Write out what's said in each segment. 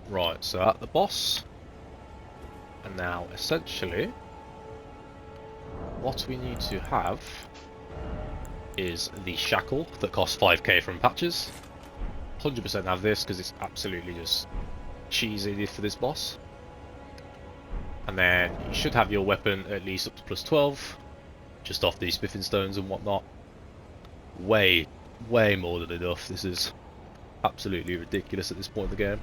Right, so at the boss, and now essentially what we need to have is the shackle that costs 5k from patches. 100% have this because it's absolutely just cheesy for this boss. And then you should have your weapon at least up to plus 12, just off these smithing stones and whatnot. Way more than enough. This is absolutely ridiculous at this point in the game.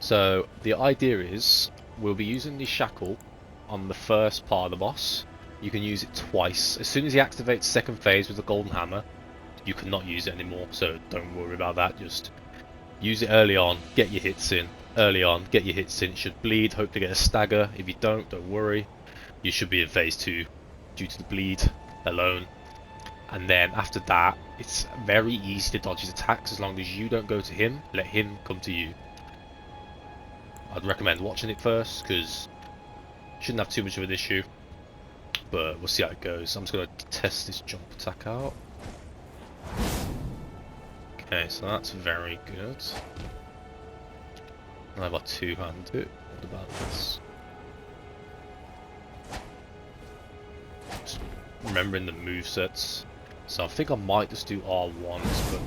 So the idea is we'll be using the shackle on the first part of the boss. You can use it twice. As soon as he activates second phase with the golden hammer, you cannot use it anymore, so don't worry about that. Just use it early on, get your hits in. Early on, get your hits in. It should bleed, hope to get a stagger. If you don't worry. You should be in phase 2 due to the bleed alone. And then after that, it's very easy to dodge his attacks as long as you don't go to him, let him come to you. I'd recommend watching it first because shouldn't have too much of an issue, but we'll see how it goes. I'm just going to test this jump attack out. Okay, so that's very good. And I've got two-handed. What about this? Just remembering the movesets. So I think I might just do R1s, but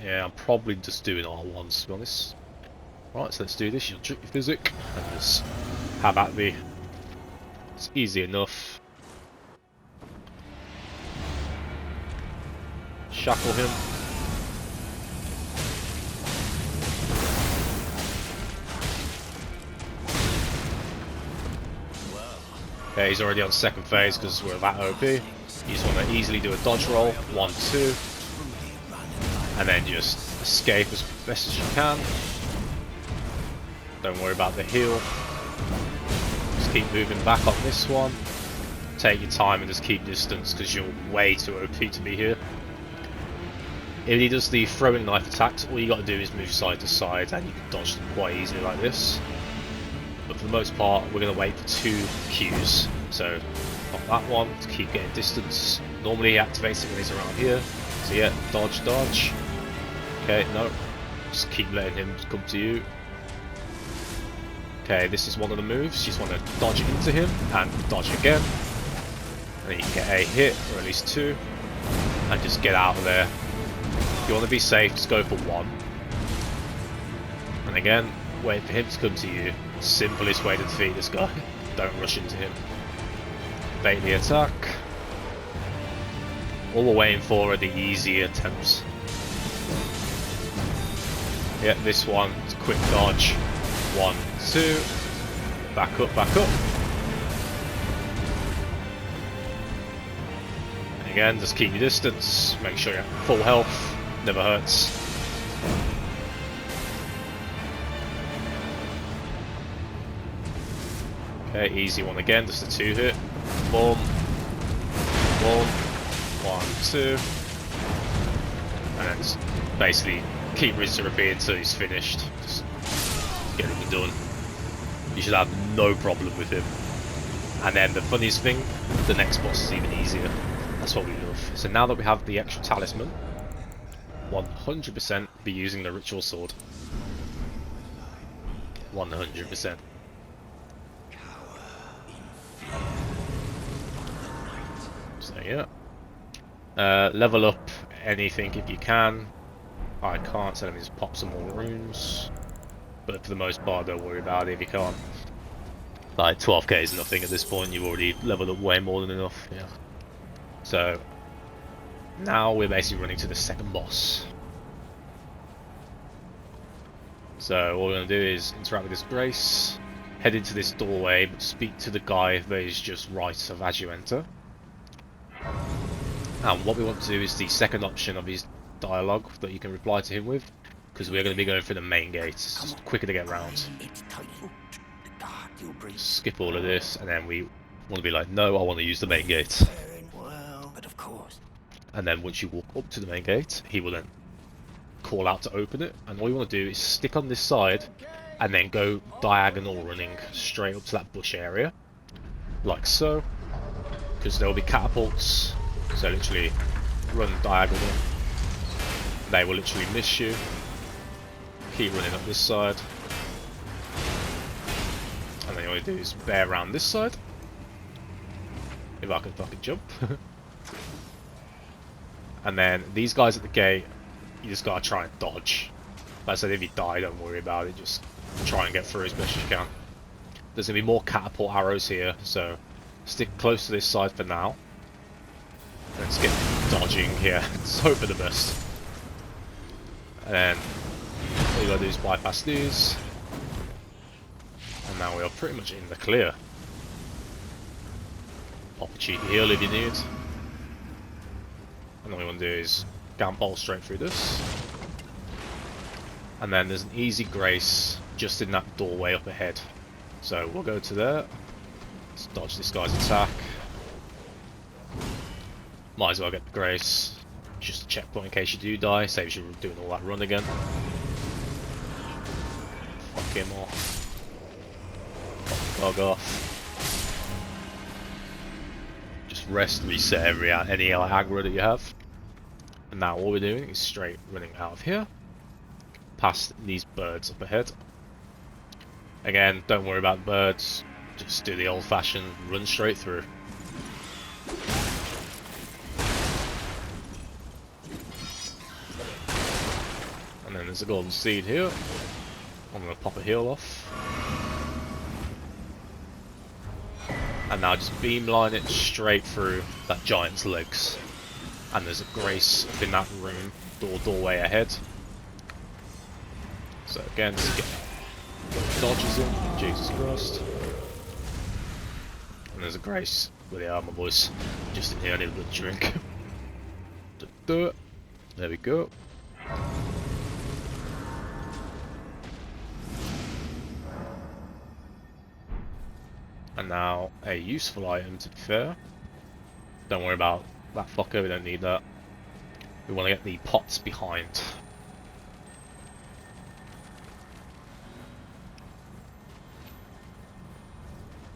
yeah, I'm probably just doing R1s to be honest. Right, so let's do this. You'll trick your physic and just have at me. It's easy enough. Shackle him. Okay, he's already on second phase because we're that OP. You just want to easily do a dodge roll, 1, 2, and then just escape as best as you can. Don't worry about the heal. Just keep moving back on this one. Take your time and just keep distance because you're way too OP to be here. If he does the throwing knife attacks, all you got to do is move side to side and you can dodge them quite easily like this. But for the most part, we're going to wait for 2 Qs. So, not that one, to keep getting distance. Normally he activates it when he's around here. So yeah, dodge, dodge. Okay, no. Just keep letting him come to you. Okay, this is one of the moves. You just want to dodge into him and dodge again. And then you can get a hit, or at least 2. And just get out of there. If you want to be safe, just go for 1. And again, wait for him to come to you. Simplest way to defeat this guy. Don't rush into him. Bait the attack. All we're waiting for are the easy attempts. Yeah, this one is quick dodge. 1, 2. Back up, back up. And again, just keep your distance. Make sure you're at full health. Never hurts. Okay, easy one again, just a 2 hit. Boom. Boom. 1, 2. And then just basically keep rinse and repeat until he's finished. Just get him done. You should have no problem with him. And then the funniest thing, the next boss is even easier. That's what we love. So now that we have the extra talisman, 100% be using the ritual sword. 100%. So yeah, level up anything if you can. I can't, so let me just pop some more runes. But for the most part, don't worry about it if you can't. Like 12k is nothing at this point. You've already leveled up way more than enough. Yeah. So now we're basically running to the second boss. So what we're going to do is interact with this brace, head into this doorway, but speak to the guy that is just right of as you enter. And what we want to do is the second option of his dialogue that you can reply to him with, because we're going to be going for the main gate. It's just quicker to get around. Skip all of this, and then we want to be like, no, I want to use the main gate. And then once you walk up to the main gate, he will then call out to open it. And all you want to do is stick on this side, and then go diagonal running straight up to that bush area, like so. Because there will be catapults, so literally run diagonal. They will literally miss you. keep running up this side. And then all you do is bear around this side. If I can fucking jump. And then these guys at the gate, you just gotta try and dodge. Like I said, if you die, don't worry about it, just try and get through as best as you can. There's gonna be more catapult arrows here, so stick close to this side for now. Let's get dodging here. Let's hope for the best. And then all you gotta do is bypass these. And now we are pretty much in the clear. Pop a cheeky heal if you need. And all you want to do is gamp bolt straight through this. And then there's an easy grace just in that doorway up ahead. So we'll go to there. Let's dodge this guy's attack. Might as well get the grace. Just a checkpoint in case you do die. Saves you doing all that run again. Fuck him off. Fuck the dog off. Just rest, reset any aggro that you have. And now all we're doing is straight running out of here. Past these birds up ahead. Again, don't worry about the birds. Just do the old-fashioned run straight through. And then there's a golden seed here. I'm going to pop a heal off. And now just beamline it straight through that giant's legs. And there's a grace up in that room, doorway ahead. So again, just get dodges in, Jesus Christ. And there's a grace with the armor boys. Just in here, I need a good drink. There we go. And now a useful item, to be fair. Don't worry about that fucker, we don't need that. We want to get the pots behind.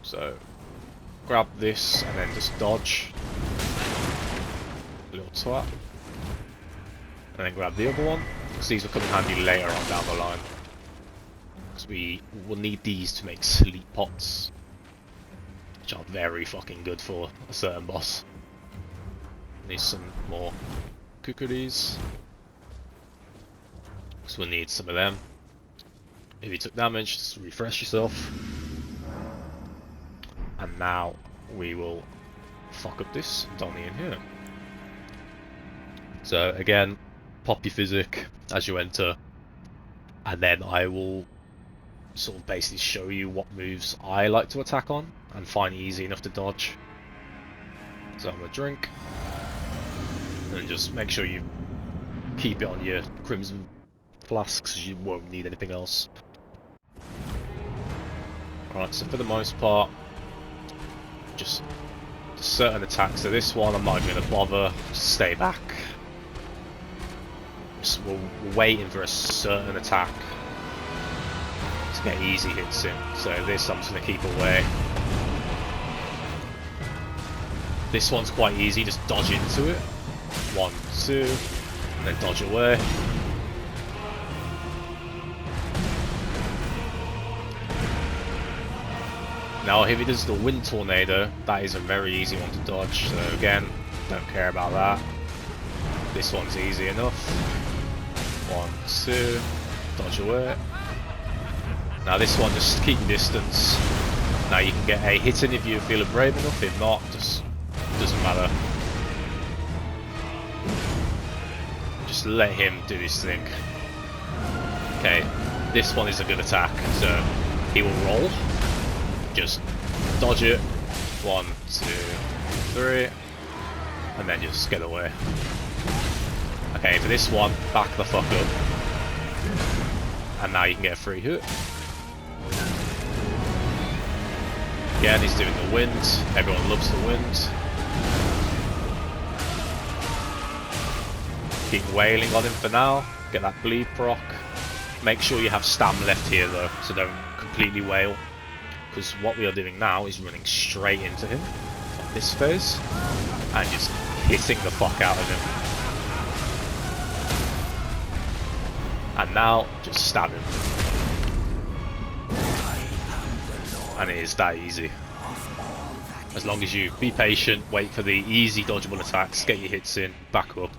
So grab this and then just dodge. Little twat. And then grab the other one, because these will come in handy later on down the line. Because we will need these to make sleep pots, which are very fucking good for a certain boss. Need some more kukris. So we'll need some of them. If you took damage, just refresh yourself. And now we will fuck up this dummy in here. So again, pop your physic as you enter, and then I will sort of basically show you what moves I like to attack on and find easy enough to dodge. So I'm gonna drink, and just make sure you keep it on your crimson flasks, because you won't need anything else. Alright, so for the most part, just certain attacks. So this one I'm not even going to bother, just stay back. Just, we're waiting for a certain attack to get easy hits in. So this I'm just going to keep away. This one's quite easy, just dodge into it. 1, 2, then dodge away. Now if he does the wind tornado, that is a very easy one to dodge, so again, don't care about that. This one's easy enough. 1, 2, dodge away. Now this one, just keep your distance. Now you can get a hit in if you feel brave enough, if not, just doesn't matter. Just let him do his thing. Okay, this one is a good attack, so he will roll. Just dodge it. 1, 2, 3, and then just get away. Okay, for this one, back the fuck up. And now you can get a free hit. Again, he's doing the wind. Everyone loves the wind. Keep wailing on him for now. Get that bleed proc. Make sure you have stam left here though, so don't completely wail. Because what we are doing now is running straight into him on this phase and just hitting the fuck out of him. And now, just stab him. And it is that easy. As long as you be patient, wait for the easy dodgeable attacks, get your hits in, back up.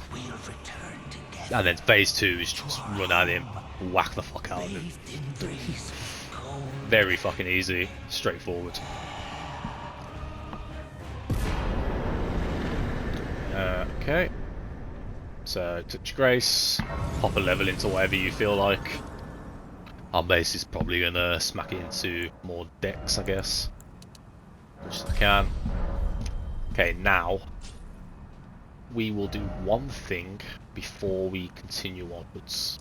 And then phase 2 is just run at him, whack the fuck out of him. Very fucking easy, straightforward. Okay. So, touch grace, pop a level into whatever you feel like. Our base is probably gonna smack it into more decks, I guess. Much as I can. Okay, now we will do one thing before we continue onwards.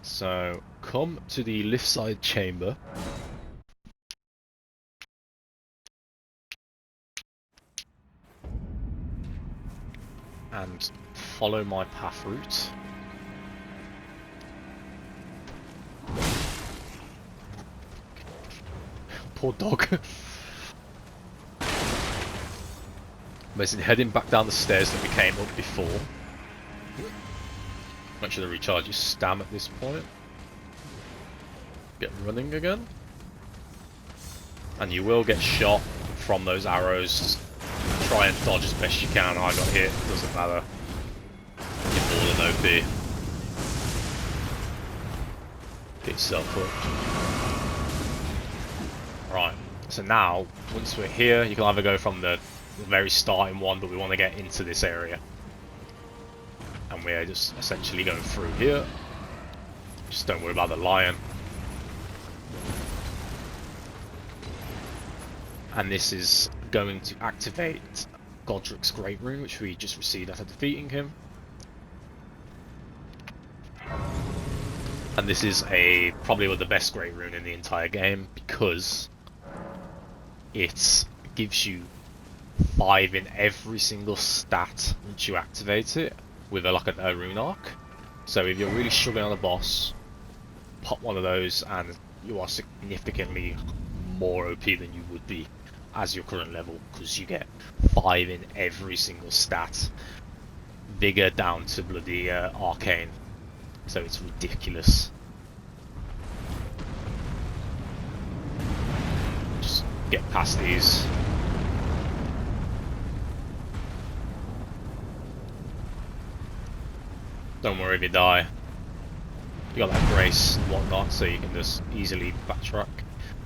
So, come to the lift side chamber. And follow my path route. Poor dog. Basically heading back down the stairs that we came up before. Make sure to recharge your stam at this point. Get running again. And you will get shot from those arrows. Try and dodge as best you can. I got hit, doesn't matter. You're more than OP. Get yourself hooked. Right, so now, once we're here, you can either go from the very starting one, but we want to get into this area. And we're just essentially going through here. Just don't worry about the lion. And this is going to activate Godric's Great Rune, which we just received after defeating him. And this is probably the best Great Rune in the entire game, because it gives you 5 in every single stat once you activate it with a rune arc. So if you're really struggling on the boss, pop one of those and you are significantly more OP than you would be as your current level, because you get 5 in every single stat, vigor down to bloody arcane, so it's ridiculous. Just get past these. Don't worry if you die. You got that grace and whatnot, so you can just easily backtrack.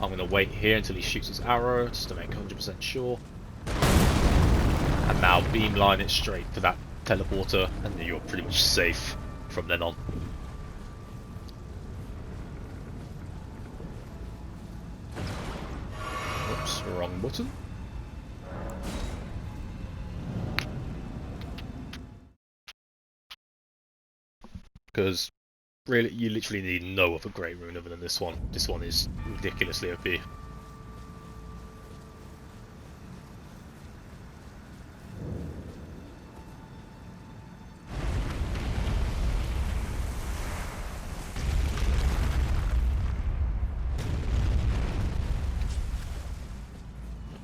I'm going to wait here until he shoots his arrow, just to make 100% sure. And now beamline it straight for that teleporter, and then you're pretty much safe from then on. Oops, wrong button. Because really, you literally need no other Great Rune other than this one. This one is ridiculously OP.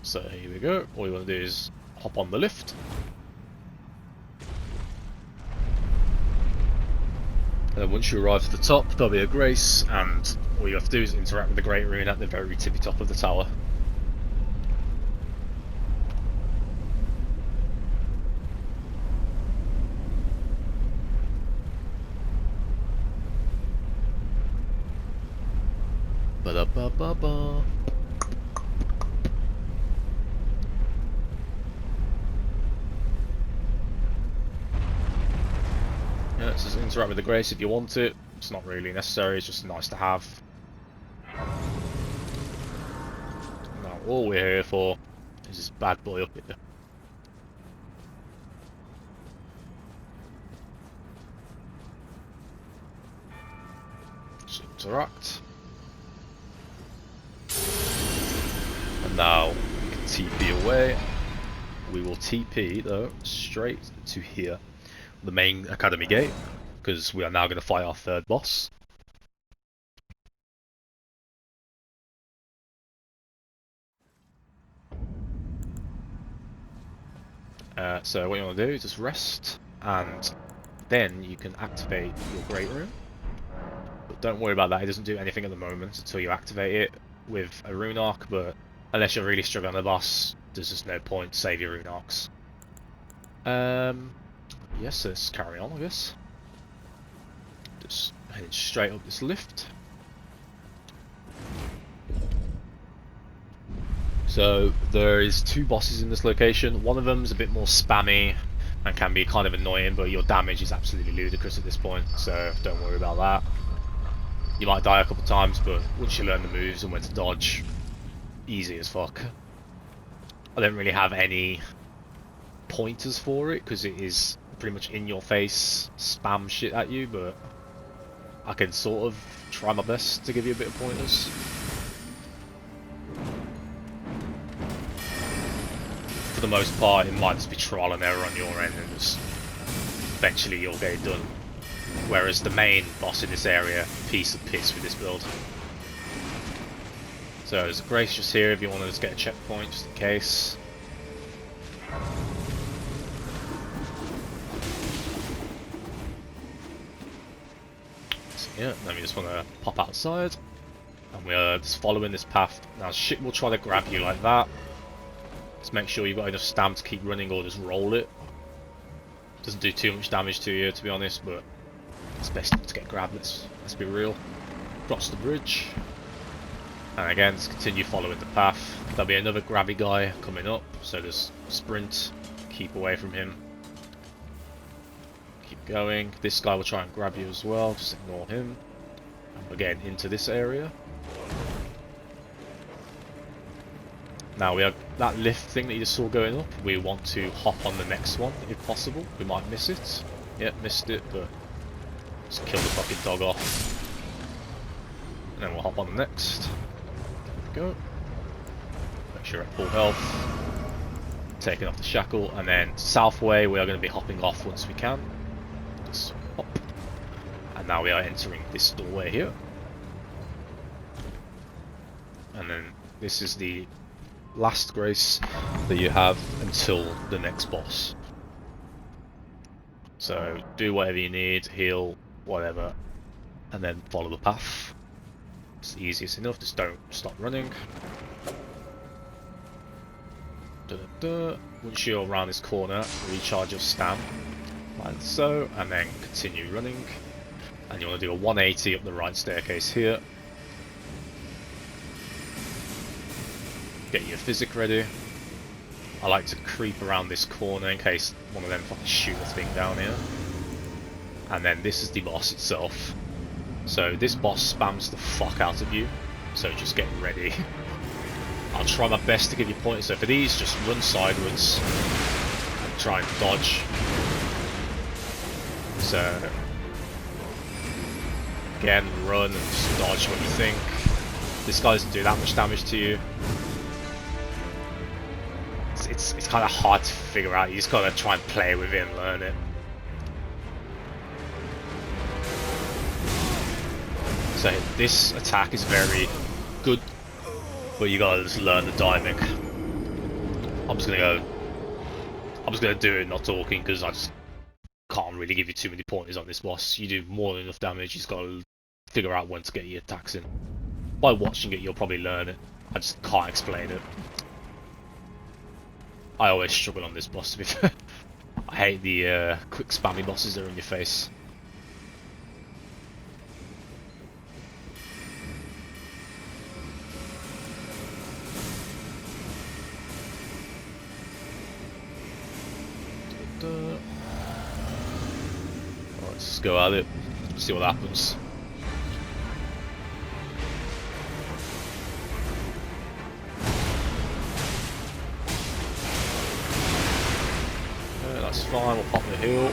So here we go. All you want to do is hop on the lift. And then once you arrive at the top, there'll be a grace, and all you have to do is interact with the Great Rune at the very tippy top of the tower. Ba-da-ba-ba-ba. Yeah, it says interact with the grace if you want it. It's not really necessary, it's just nice to have. Now all we're here for is this bad boy up here. Just interact. And now we can TP away. We will TP though straight to here, the main academy gate, because we are now going to fight our third boss. So what you want to do is just rest and then you can activate your Great Rune. But don't worry about that, it doesn't do anything at the moment until you activate it with a Rune Arc, but unless you're really struggling on the boss, there's just no point to save your Rune Arcs. Yes, let's carry on, I guess. Just heading straight up this lift. So there is 2 bosses in this location. One of them is a bit more spammy and can be kind of annoying, but your damage is absolutely ludicrous at this point, so don't worry about that. You might die a couple times, but once you learn the moves and when to dodge, easy as fuck. I don't really have any pointers for it because it is pretty much in your face spam shit at you, but I can sort of try my best to give you a bit of pointers. For the most part, it might just be trial and error on your end, and just eventually you'll get it done. Whereas the main boss in this area, piece of piss with this build. So there's a Grace just here if you want to just get a checkpoint, just in case. So yeah, then we just want to pop outside, and we're just following this path. Now shit will try to grab you like that. Just make sure you've got enough stamina to keep running or just roll it. Doesn't do too much damage to you, to be honest, but it's best not to get grabbed, let's be real. Cross the bridge. And again, just continue following the path. There'll be another grabby guy coming up, so just sprint, keep away from him. Keep going. This guy will try and grab you as well, just ignore him. And we're getting into this area. Now we have that lift thing that you just saw going up. We want to hop on the next one if possible. We might miss it. Yep, missed it, but just kill the fucking dog off. And then we'll hop on the next. There we go. Make sure we're at full health. Taking off the shackle, and then south way we are going to be hopping off once we can. Just hop. And now we are entering this doorway here. And then this is the last Grace that you have until the next boss. So do whatever you need, heal, whatever, and then follow the path. It's the easiest enough, just don't stop running. Once you're around this corner, recharge your stam, like so, and then continue running. And you want to do a 180 up the right staircase here. Get your physic ready. I like to creep around this corner in case one of them fucking shoot a thing down here. And then this is the boss itself. So this boss spams the fuck out of you, so just get ready. I'll try my best to give you points, so for these just run sideways and try and dodge. So again, run and just dodge what you think. This guy doesn't do that much damage to you. It's kind of hard to figure out. You just gotta try and play with it and learn it. So this attack is very good, but you gotta just learn the timing. I'm just gonna do it not talking because I just can't really give you too many pointers on this boss. You do more than enough damage. You just gotta figure out when to get your attacks in. By watching it, you'll probably learn it. I just can't explain it. I always struggle on this boss, to be fair. I hate the quick spammy bosses that are in your face. Let's just go at it, see what happens. That's fine, we'll pop the hill.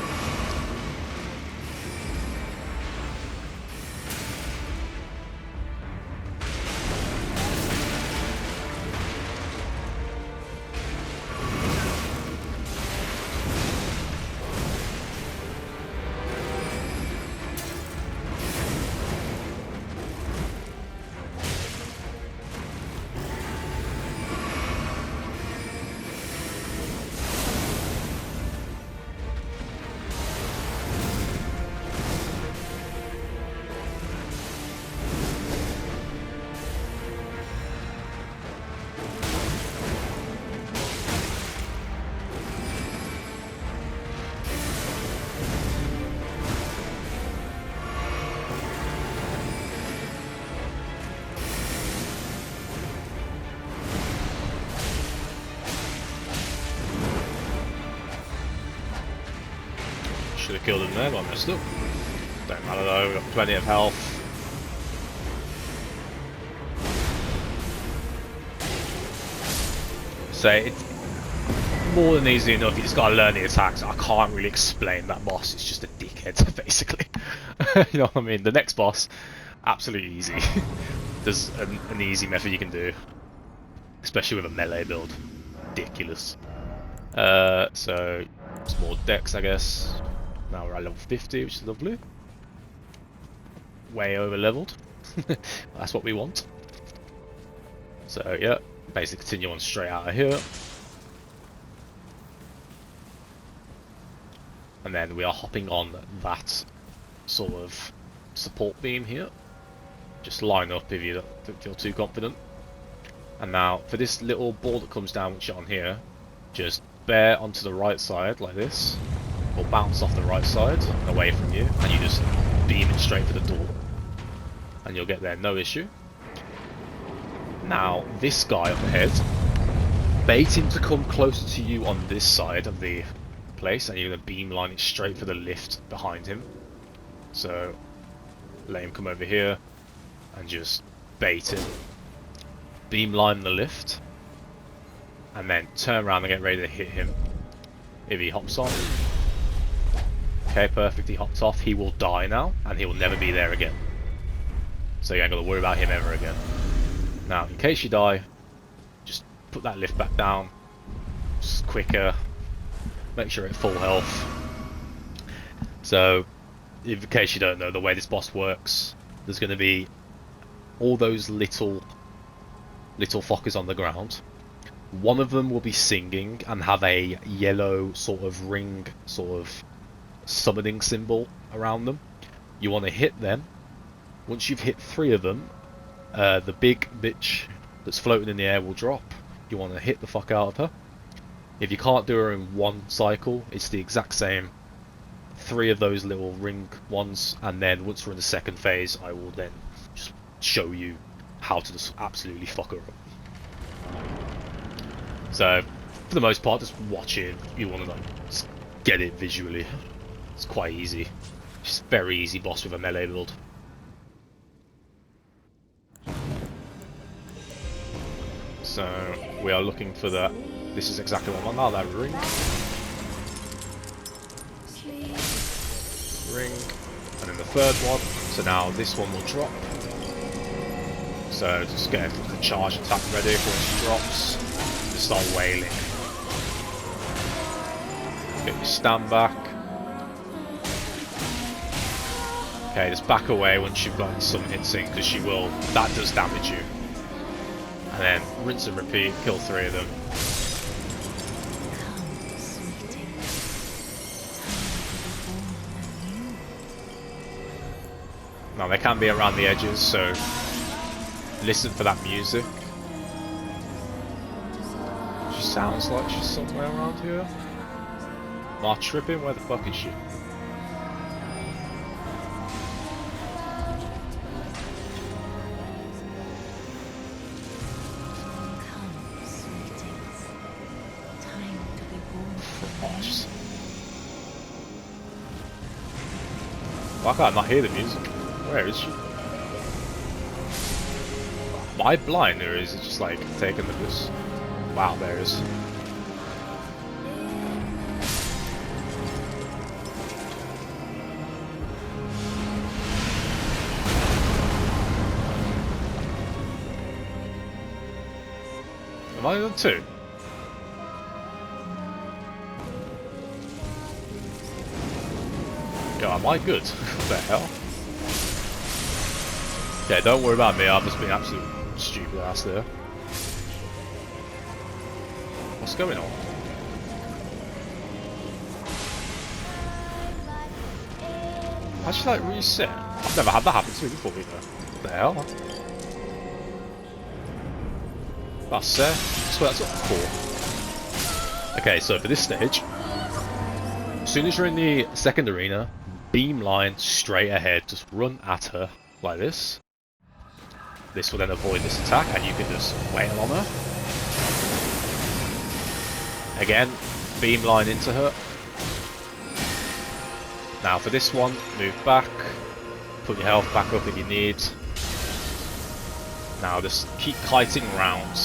Should have killed him there, but I messed up. Don't matter though, we've got plenty of health. So it's more than easy enough, you just gotta learn the attacks. I can't really explain that boss, it's just a dickhead, basically. You know what I mean? The next boss, absolutely easy. There's an easy method you can do. Especially with a melee build. Ridiculous. So, some more decks, I guess. Now we're at level 50, which is lovely. Way over leveled. That's what we want. So, yeah, basically continue on straight out of here. And then we are hopping on that sort of support beam here. Just line up if you don't feel too confident. And now, for this little ball that comes down which is on here, just bear onto the right side like this, or bounce off the right side and away from you, and you just beam it straight for the door. And you'll get there, no issue. Now, this guy up ahead, bait him to come closer to you on this side of the place, and you're going to beamline it straight for the lift behind him. So, let him come over here, and just bait him. Beamline the lift, and then turn around and get ready to hit him if he hops on. Okay, perfect, he hopped off. He will die now, and he will never be there again. So you ain't got to worry about him ever again. Now, in case you die, just put that lift back down, just quicker, make sure it's full health. So, in case you don't know, the way this boss works, there's going to be all those little fuckers on the ground. One of them will be singing and have a yellow sort of ring, sort of summoning symbol around them. You want to hit them. Once you've hit 3 of them, the big bitch that's floating in the air will drop. You want to hit the fuck out of her. If you can't do her in one cycle, it's the exact same. 3 of those little ring ones, and then once we're in the second phase, I will then just show you how to just absolutely fuck her up. So, for the most part, just watch it. You want to like, just get it visually. It's quite easy. It's a very easy boss with a melee build. So, we are looking for that. This is exactly what I want now, that ring. Ring. And then the third one. So now this one will drop. So just get the charge attack ready for when she drops. Just start wailing. Get your stand back. Okay, just back away once you've got some hits in, because she will. That does damage you. And then rinse and repeat, kill 3 of them. Now they can be around the edges, so listen for that music. She sounds like she's somewhere around here. Am I tripping? Where the fuck is she? Why can't I not hear the music? Where is she? Am I blind, or is it just like taking the piss? Wow, there is. Am I on 2? Yo, am I good? What the hell? Yeah, don't worry about me, I've just been absolute stupid ass there. What's going on? How'd she like reset? I've never had that happen to me before either. What the hell? That's set. I swear that's what 4. Okay, so for this stage, as soon as you're in the second arena, beam line straight ahead, just run at her like this. This will then avoid this attack, and you can just wail on her. Again, beam line into her. Now for this one, move back, put your health back up if you need. Now just keep kiting round.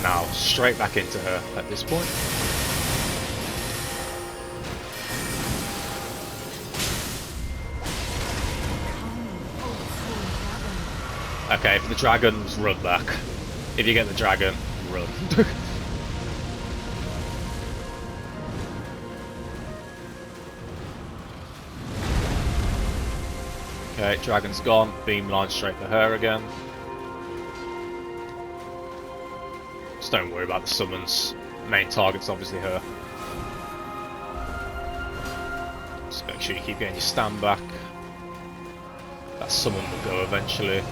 Now straight back into her at this point. Okay, for the dragons, run back. If you get the dragon, run. Okay, dragon's gone. Beamline straight for her again. Just don't worry about the summons. Main target's obviously her. Just make sure you keep getting your stand back. That summon will go eventually.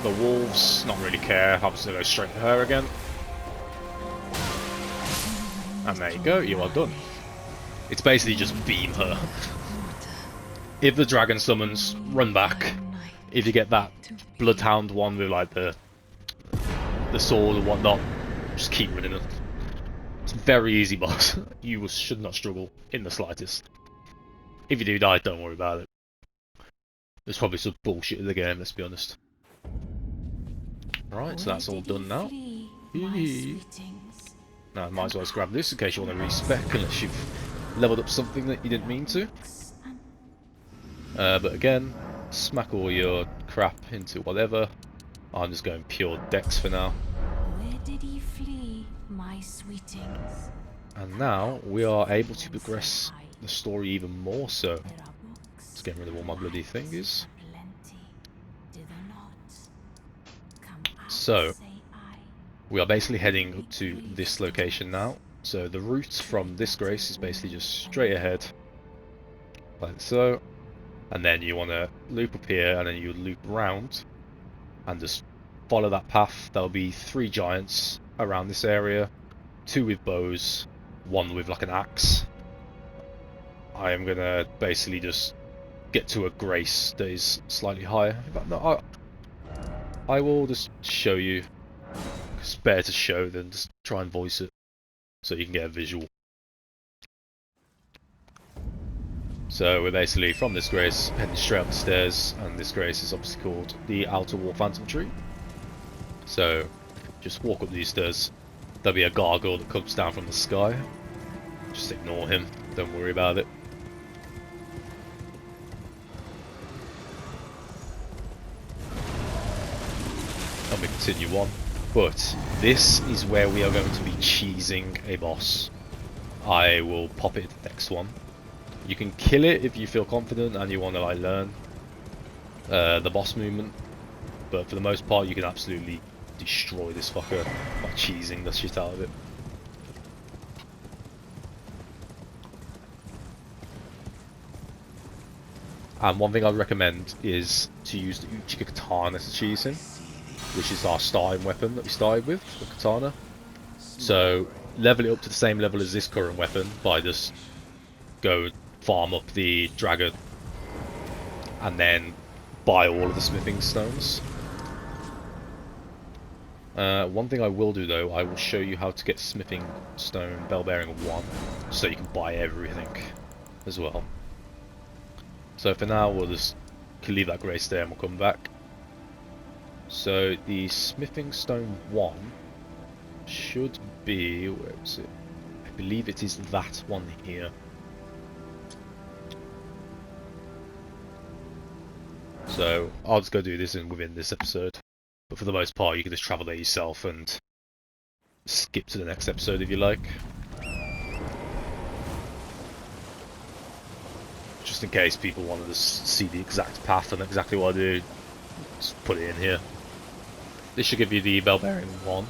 The wolves, not really care, obviously go straight to her again. And there you go, you are done. It's basically just beam her. If the dragon summons, run back. If you get that bloodhound one with like the sword or whatnot, just keep running it. It's a very easy boss. You should not struggle in the slightest. If you do die, don't worry about it. There's probably some bullshit in the game, let's be honest. Right, so that's all done now. Now I might as well just grab this in case you want to respec, unless you've leveled up something that you didn't mean to. But again, smack all your crap into whatever. I'm just going pure dex for now. Where did ye flee, my sweetings? And now we are able to progress the story even more so. Just getting rid of all my bloody thingies. So, we are basically heading up to this location now. So the route from this grace is basically just straight ahead, like so. And then you want to loop up here, and then you loop around, and just follow that path. There'll be 3 giants around this area, 2 with bows, 1 with like an axe. I am gonna basically just get to a grace that is slightly higher. But no, I will just show you. It's better to show than just try and voice it, so you can get a visual. So we're basically from this grace heading straight up the stairs, and this grace is obviously called the Outer Wall Phantom Tree. So just walk up these stairs. There'll be a gargoyle that comes down from the sky. Just ignore him, don't worry about it. And we continue on. But this is where we are going to be cheesing a boss. I will pop it to the next one. You can kill it if you feel confident and you want to like learn the boss movement, but for the most part you can absolutely destroy this fucker by cheesing the shit out of it. And one thing I'd recommend is to use the Uchiha Katana to cheese him, which is our starting weapon that we started with, the katana. So level it up to the same level as this current weapon by just go farm up the dragon and then buy all of the smithing stones. One thing I will do though, I will show you how to get smithing stone bell bearing 1 so you can buy everything as well. So for now we'll just leave that grace there and we'll come back. So the smithing stone 1 should be, where is it? I believe it is that one here. So I'll just go do this within this episode, but for the most part you can just travel there yourself and skip to the next episode if you like. Just in case people wanted to see the exact path and exactly what I do, just put it in here. This should give you the bell bearing 1.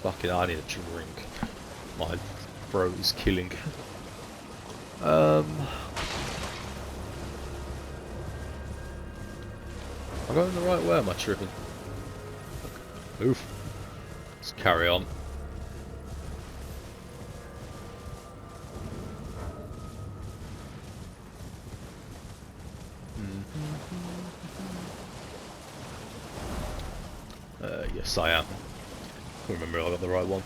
Fucking I need a drink. My throat is killing. Am I going the right way? Am I tripping? Oof. Let's carry on. Yes, I am. I remember I got the right one.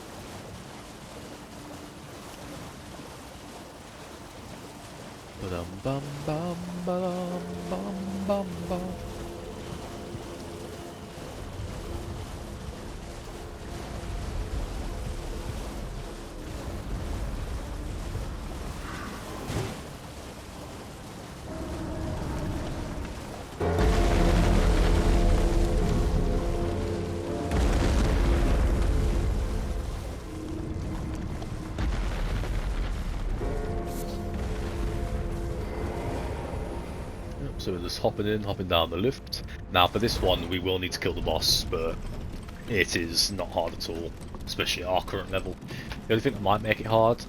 Ba-dum bum bum ba-dum bum bum bum. So we're just hopping in, hopping down the lift. Now for this one we will need to kill the boss, but it is not hard at all, especially at our current level. The only thing that might make it hard,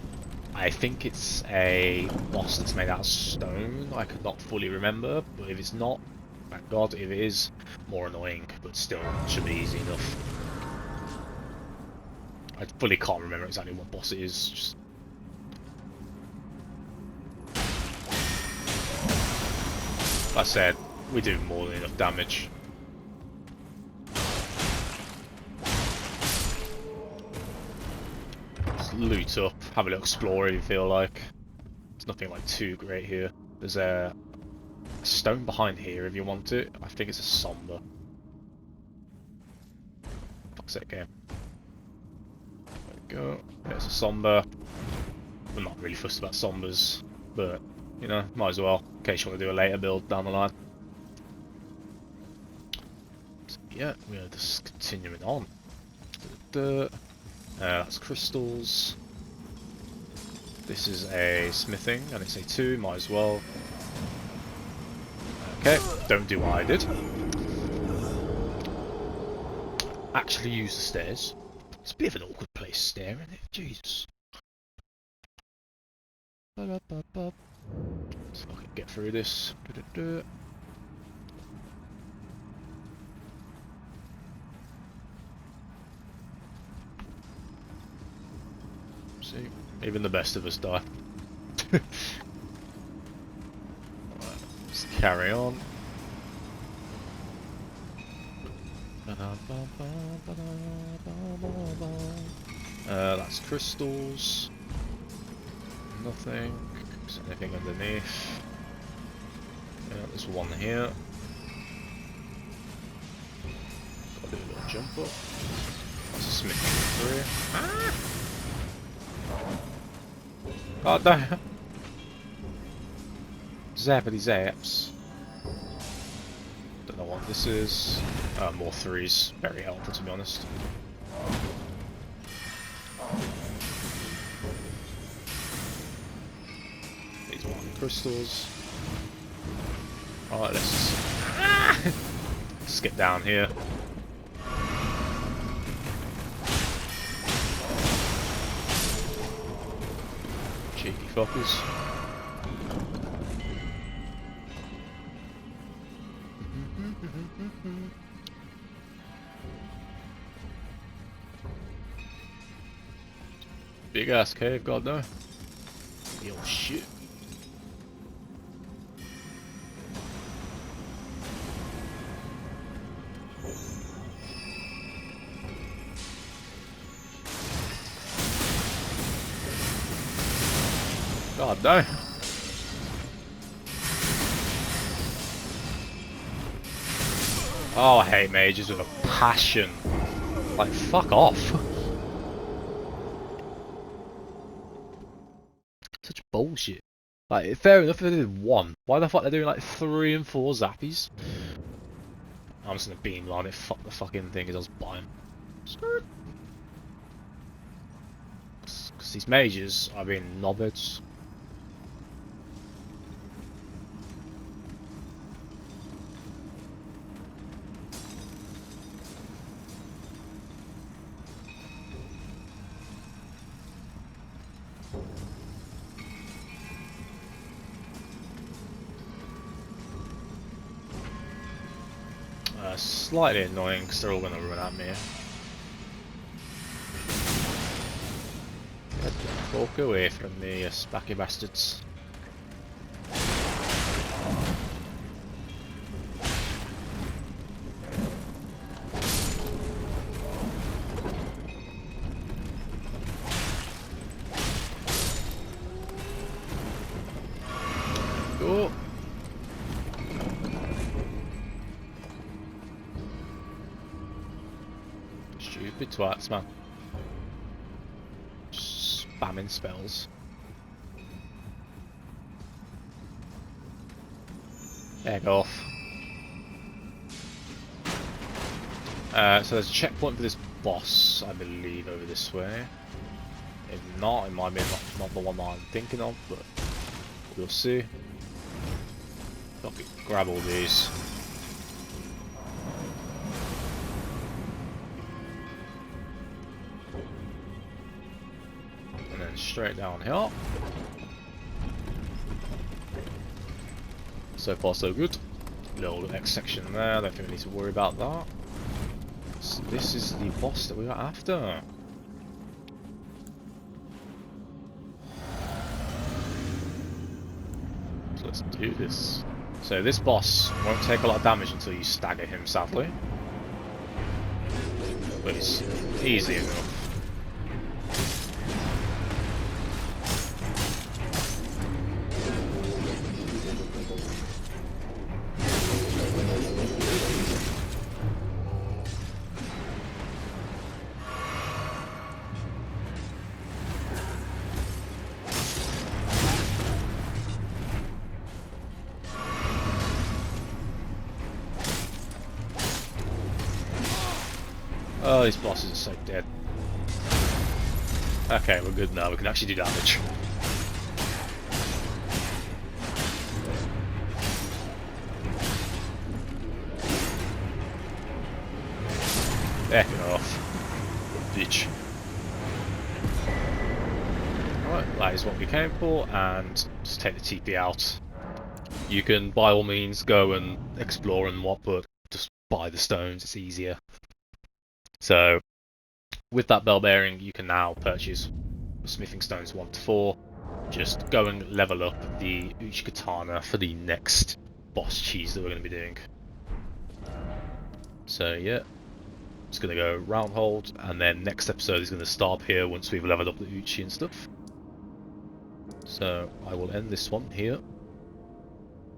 I think it's a boss that's made out of stone. I could not fully remember, but if it's not, thank God. If it is, more annoying, but still should be easy enough. I fully can't remember exactly what boss it is. Just... like I said, we do more than enough damage. Just loot up, have a little explore if you feel like. There's nothing like too great here. There's a stone behind here if you want it. I think it's a somber. Fuck's sake, game. There we go. There's a somber. I'm not really fussed about sombers, but you know, might as well in case you want to do a later build down the line. So, yeah, we are just continuing on. That's crystals. This is a smithing, and it's a 2, might as well. Okay, don't do what I did. Actually use the stairs. It's a bit of an awkward place to stare, isn't it? Jesus. So I can get through this. See, even the best of us die. Right, let's carry on. That's crystals. Nothing. Is there anything underneath? Yeah, there's one here. Gotta do a little jump up. That's a smithing 3. Ah! God damn! Zappity zaps. Don't know what this is. More 3s. Very helpful, to be honest. These 1 crystals. Alright, let's get down here. Cheeky fuckers. Big ass cave, god no. Yo shit. God no. Oh, I hate mages with a passion. Like, fuck off. Such bullshit. Like, fair enough if they did 1. Why the fuck are they doing like 3 and 4 zappies? I'm just gonna beamline it, fuck the fucking thing, because I was buying. Skirt. Because these mages are being knobheads. Slightly annoying because they're all going to run at me. Walk away from me, you spacky bastards. Stupid twats, man. Just spamming spells. Egg off. So there's a checkpoint for this boss, I believe, over this way. If not, it might be not the one that I'm thinking of, but we'll see. Okay, grab all these. And then straight down here. So far so good. Little X section there, I don't think we need to worry about that. So this is the boss that we are after. So let's do this. So this boss won't take a lot of damage until you stagger him, sadly. But it's easy enough. Oh, these bosses are so dead. Okay, we're good now. We can actually do damage. Heck off. Bitch. Alright, that is what we came for, and just take the TP out. You can, by all means, go and explore and what, but just buy the stones, it's easier. So, with that bell bearing, you can now purchase smithing stones 1 to 4. Just go and level up the Uchi Katana for the next boss cheese that we're going to be doing. So yeah, it's going to go round hold, and then next episode is going to start here once we've leveled up the Uchi and stuff. So I will end this one here.